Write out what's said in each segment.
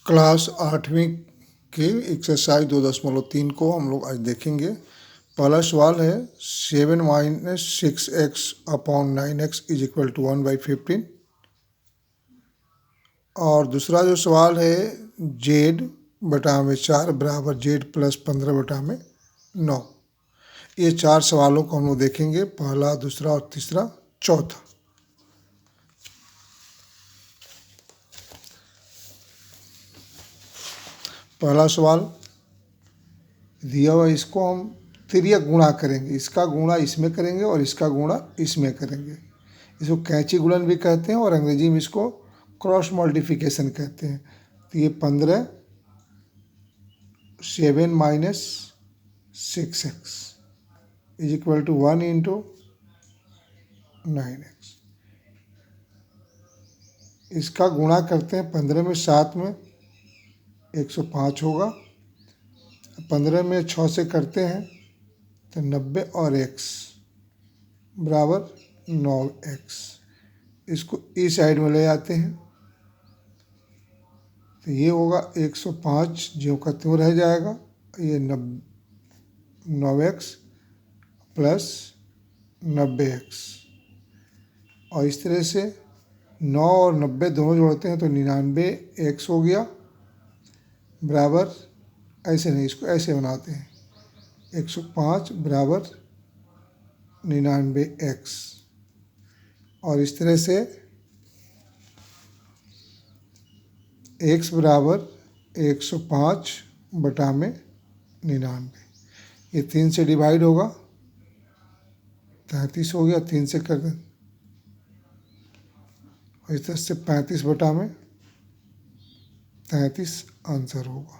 Class 8वीं की exercise 2.3 को हम लोग आज देखेंगे। पहला सवाल है 7 - 6x upon 9x is equal to 1/15। और दूसरा जो सवाल है z बटा में 4 बराबर z प्लस 15 बटा में 9। ये चार सवालों को हम लोग देखेंगे, पहला, दूसरा और तीसरा, चौथा। पहला सवाल दिया हुआ, इसको हम तिर्यक गुणा करेंगे, इसका गुणा इसमें करेंगे और इसका गुणा इसमें करेंगे। इसको कैंची गुणन भी कहते हैं और अंग्रेजी में इसको क्रॉस मल्टीप्लिकेशन कहते हैं। तो ये 15 7 - 6x is equal to 1 × 9x। इसका गुणा करते हैं 15 में 7 में 105 होगा, 15 में 6 से करते हैं तो 90 और x बराबर 9x। इसको इस साइड में ले आते हैं तो ये होगा 105 ज्यों का त्यों रह जाएगा। ये 9x प्लस 90x, और इस तरह से 9 और 90 दोनों जोड़ते हैं तो 99x हो गया बराबर, ऐसे नहीं, इसको ऐसे बनाते हैं, 105 बराबर 99x। और इस तरह से x बराबर 105 बटा में 99। ये 3 से डिवाइड होगा, 33 हो गया, 3 से कर दें, और इस तरह से 35 बटा में 33 आंसर होगा।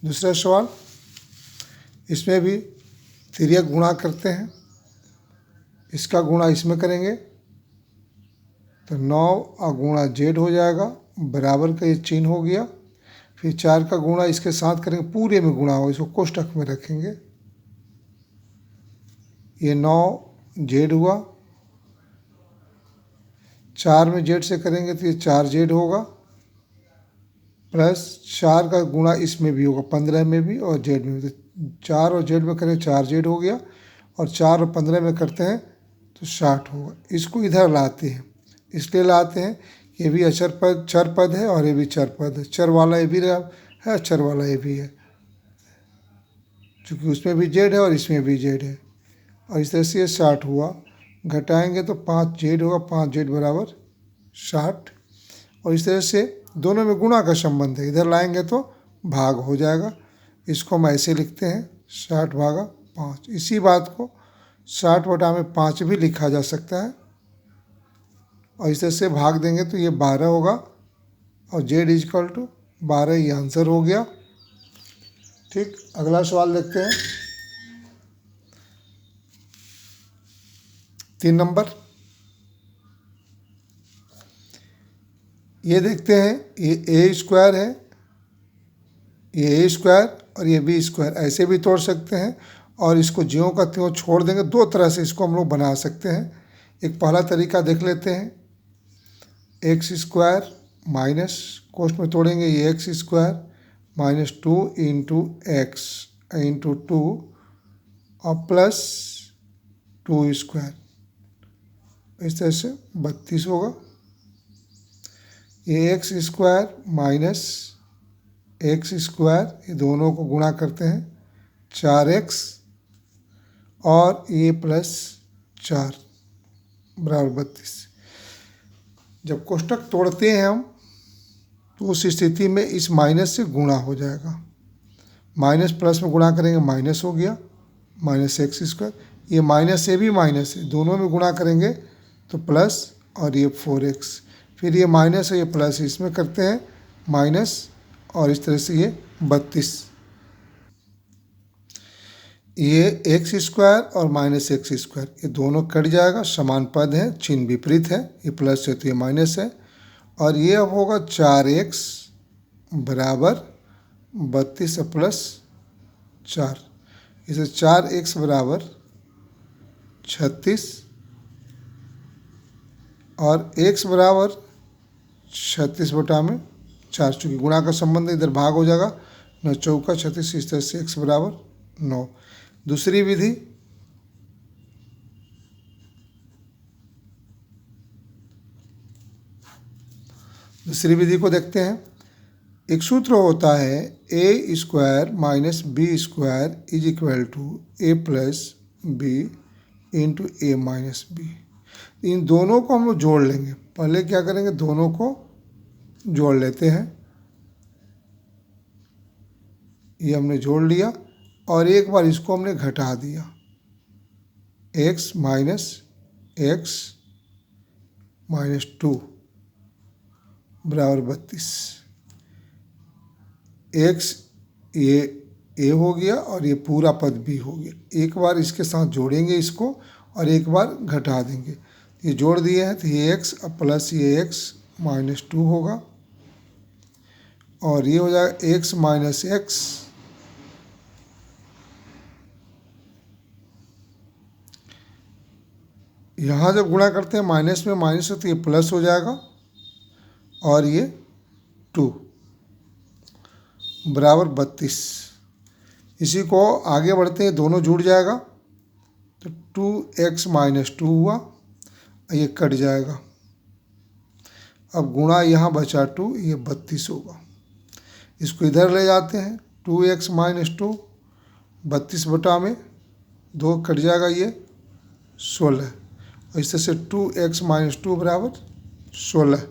दूसरा सवाल, इसमें भी तिर्यक गुणा करते हैं, इसका गुणा इसमें करेंगे तो 9 गुणा z हो जाएगा, बराबर का ये चिन्ह हो गया। फिर 4 का गुणा इसके साथ करेंगे, पूरे में गुणा हो, इसको कोष्टक में रखेंगे। ये 9z हुआ, 4 में z से करेंगे तो ये 4z होगा, प्लस 4 का गुणा इसमें भी होगा, 15 में भी और z में भी। तो 4 और z में करें 4z हो गया, और 4 और 15 में करते हैं तो 60 होगा। इसको इधर लाते हैं, इसलिए लाते हैं, ये भी अचर पद चर पद है और ये भी चर पद है। चर वाला ये भी है, चर वाला ये भी है, क्योंकि उसमें भी z है और इसमें भी z है। और इस तरह से ये 60 हुआ, घटाएंगे तो 5z होगा, 5z बराबर 60। और इस तरह से दोनों में गुणा का संबंध है, इधर लाएंगे तो भाग हो जाएगा। इसको हम ऐसे लिखते हैं 60 भागा 5। इसी बात को 60 बटा में 5 भी लिखा जा सकता है, और इस तरह से भाग देंगे तो ये 12 होगा, और z इज इक्वल टू 12, ये आंसर हो गया। ठीक, अगला सवाल देखते हैं, 3 नंबर। ये देखते हैं, ये a स्क्वायर है, ये a स्क्वायर और ये b स्क्वायर, ऐसे भी तोड़ सकते हैं, और इसको ज्यों का त्यों छोड़ देंगे। दो तरह से इसको हम लोग बना सकते हैं। एक पहला तरीका देख लेते हैं, एक्स स्क्वायर माइनस, कोष्ट में तोड़ेंगे, ये एक्स स्क्वायर माइनस 2 × x × 2 और प्लस 2 स्क्वायर, इस तरह से 32 होगा। ये x square minus x square, ये दोनों को गुणा करते हैं 4x, और ये प्लस 4 बराबर 32। जब कोष्टक तोड़ते हैं हम तो उस स्थिति में इस माइनस से गुणा हो जाएगा, माइनस प्लस में गुणा करेंगे माइनस हो गया, माइनस एक्स स्क्वायर, ये माइनस से भी माइनस है, दोनों में गुणा करेंगे तो प्लस, और ये 4x, फिर ये माइनस है, ये प्लस, इसमें करते हैं माइनस, और इस तरह से ये 32। ये एक्स स्क्वायर और माइनस एक्स स्क्वायर, ये दोनों कट जाएगा, समान पद है, चिन्ह विपरीत है, ये प्लस है तो ये माइनस है। और ये अब होगा 4x बराबर 32 प्लस 4, इसे 4x बराबर 36, और x बराबर 36 बटा में 4, चूँकि गुणा का संबंध इधर भाग हो जाएगा, 9 चौका 36, इस तरह से x बराबर 9। दूसरी विधि, को देखते हैं। एक सूत्र होता है a square minus B square is equal to a plus B into A minus B. इन दोनों को हम लोग जोड़ लेंगे। पहले क्या करेंगे, दोनों को जोड़ लेते हैं। ये हमने जोड़ लिया और एक बार इसको हमने घटा दिया, x माइनस 2 बराबर 32। x ये a हो गया और ये पूरा पद b हो गया। एक बार इसके साथ जोड़ेंगे इसको और एक बार घटा देंगे। ये जोड़ दिए हैं तो ये x प्लस ये x माइनस 2 होगा और ये हो जाएगा x माइनस x यहाँ जब गुणा करते हैं माइनस में माइनस तो ये प्लस हो जाएगा और ये 2 बराबर 32। इसी को आगे बढ़ते हैं, दोनों जुड़ जाएगा तो 2x माइनस 2 हुआ, ये कट जाएगा। अब गुणा यहाँ बचा 2, ये 32 होगा। इसको इधर ले जाते हैं, 2x माइनस 2 32 बटा में 2 कट जाएगा, ये 16। और इस तरह से 2x माइनस 2 बराबर 16।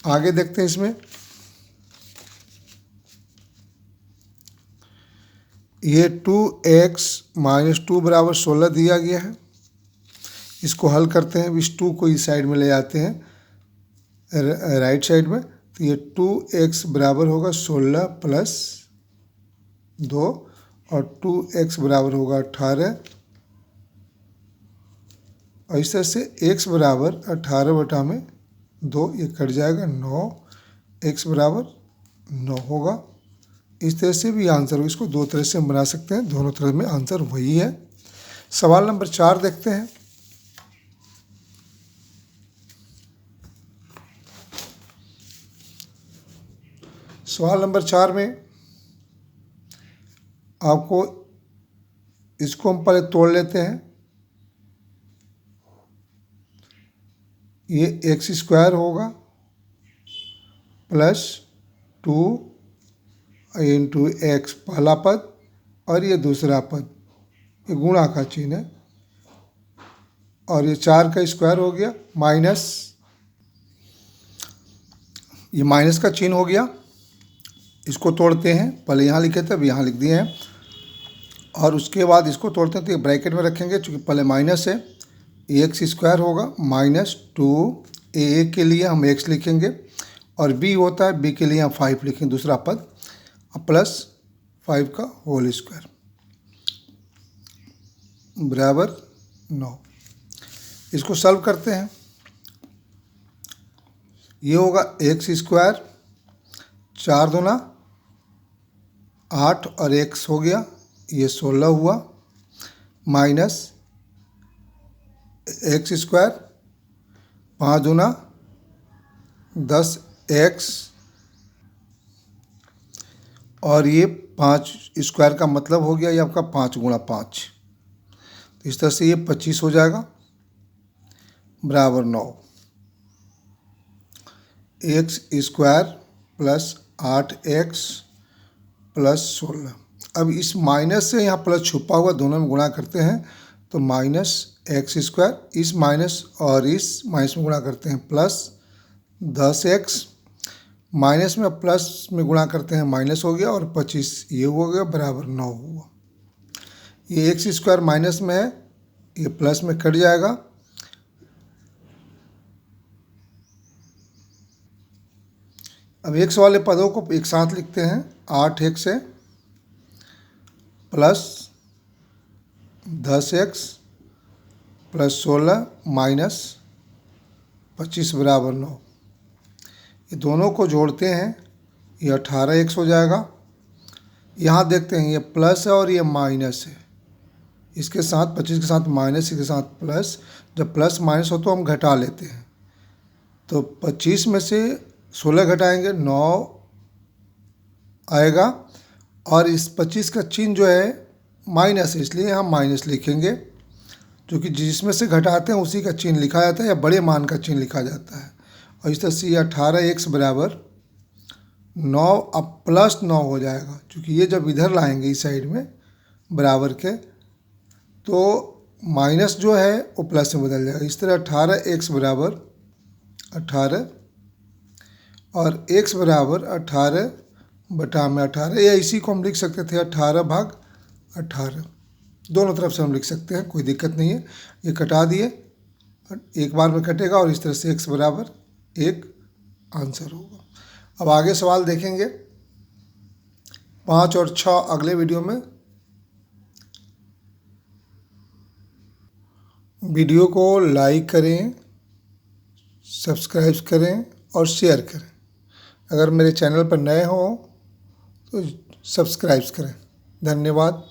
आगे देखते हैं इसमें, ये 2x माइनस 2 बराबर 16 दिया गया है। इसको हल करते हैं, इस 2 को इस साइड में ले जाते हैं राइट साइड में, तो ये 2x बराबर होगा 16 प्लस 2 और 2x बराबर होगा 18 और इस तरह से x बराबर 18 बटा में 2, ये कट जाएगा 9, x बराबर 9 होगा। इस तरह से भी आंसर हो, इसको दो तरह से हम बना सकते हैं, दोनों तरह में आंसर वही है। सवाल नंबर 4 देखते हैं। सवाल नंबर 4 में आपको, इसको हम पहले तोड़ लेते हैं। ये एक्स स्क्वायर होगा प्लस 2 इंटू एक्स पहला पद और ये दूसरा पद, ये गुणा का चिन्ह है और ये 4 का स्क्वायर हो गया माइनस, ये माइनस का चिन्ह हो गया। इसको तोड़ते हैं, पहले यहाँ लिखे थे अब यहाँ लिख दिए हैं और उसके बाद इसको तोड़ते हैं तो ये ब्रैकेट में रखेंगे, चूँकि पहले माइनस है, एक्स स्क्वायर होगा माइनस 2 ए के लिए हम x लिखेंगे और b होता है, b के लिए हम 5 लिखेंगे दूसरा पद, प्लस 5 का होल स्क्वायर बराबर 9। इसको सॉल्व करते हैं। ये होगा एक्स स्क्वायर 4 दूना 8 और x हो गया, ये 16 हुआ, माइनस एक्स स्क्वायर 5 दूना 10x और ये 5 स्क्वायर का मतलब हो गया ये आपका 5 गुणा 5, तो इस तरह से ये 25 हो जाएगा बराबर 9। X square plus 8x plus 16। अब इस माइनस से यहाँ प्लस छुपा हुआ, दोनों में गुणा करते हैं तो माइनस एक्स स्क्वायर, इस माइनस और इस माइनस में गुणा करते हैं प्लस 10x, माइनस में प्लस में गुणा करते हैं माइनस हो गया और 25 ये हो गया बराबर 9 हुआ। ये एक्स स्क्वायर माइनस में है, ये प्लस में कट जाएगा, अब एक्स वाले पदों को एक साथ लिखते हैं। 8x है प्लस 10x प्लस 16 माइनस 25 बराबर 9। ये दोनों को जोड़ते हैं, ये 18x हो जाएगा। यहाँ देखते हैं ये प्लस है और ये माइनस है, इसके साथ 25 के साथ माइनस, इसके साथ प्लस। जब प्लस माइनस हो तो हम घटा लेते हैं, तो 25 में से 16 घटाएंगे 9 आएगा, और इस 25 का चिन्ह जो है माइनस है, इसलिए हम माइनस लिखेंगे, क्योंकि जिसमें से घटाते हैं उसी का चिन्ह लिखा जाता है या बड़े मान का चिन्ह लिखा जाता है। और इस तरह से 18x बराबर 9 अब प्लस 9 हो जाएगा, क्योंकि ये जब इधर लाएंगे इस साइड में बराबर के, तो माइनस जो है वो प्लस में बदल जाएगा। इस तरह 18x बराबर 18 और x बराबर 18 बटा में 18, या इसी को हम लिख सकते थे 18 भाग 18, दोनों तरफ से हम लिख सकते हैं, कोई दिक्कत नहीं है। ये कटा दिए, एक बार में कटेगा और इस तरह से x बराबर 1 आंसर होगा। अब आगे सवाल देखेंगे 5 और 6 अगले वीडियो में। वीडियो को लाइक करें, सब्सक्राइब करें और शेयर करें। अगर मेरे चैनल पर नए हों तो सब्सक्राइब करें। धन्यवाद।